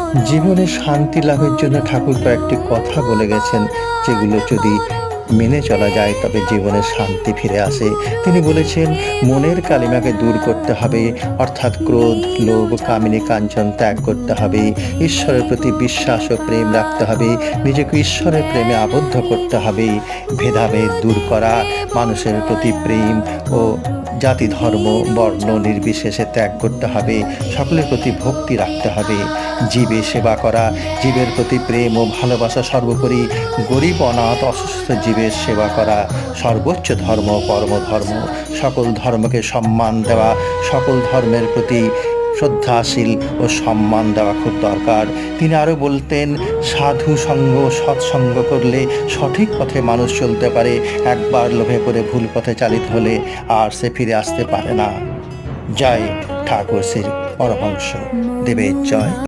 জীবনে শান্তি লাভের জন্য ঠাকুর কয়েকটি কথা বলে গেছেন, যেগুলো যদি মেনে চলা যায় তবে জীবনে শান্তি ফিরে আসে। তিনি বলেছেন, মনের কালিমাকে দূর করতে হবে, অর্থাৎ ক্রোধ, লোভ, কামিনী কাঞ্চন ত্যাগ করতে হবে। ঈশ্বরের প্রতি বিশ্বাস ও প্রেম রাখতে হবে, নিজেকে ঈশ্বরের প্রেমে আবদ্ধ করতে হবে। ভেদাভেদ দূর করা, মানুষের প্রতি প্রেম ও জাতি ধর্ম বর্ণ নির্বিশেষে ত্যাগ করতে হবে, সকলের প্রতি ভক্তি রাখতে হবে। জীবে সেবা করা, জীবের প্রতি প্রেম ও ভালোবাসা সর্বোপরি। গরিব, অনাথ, অসুস্থ জীবের সেবা করা সর্বোচ্চ ধর্ম, পরমধর্ম। সকল ধর্মকে সম্মান দেওয়া, সকল ধর্মের প্রতি শ্রদ্ধাশীল ও সম্মান দেওয়া খুব দরকার। তিনি আরও বলতেন, সাধু সঙ্গ, সৎসঙ্গ করলে সঠিক পথে মানুষ চলতে পারে। একবার লোভে পড়ে ভুল পথে চালিত হলে আর সে ফিরে আসতে পারে না। জয় ঠাকুর শ্রী পরমহংস দেবের জয়।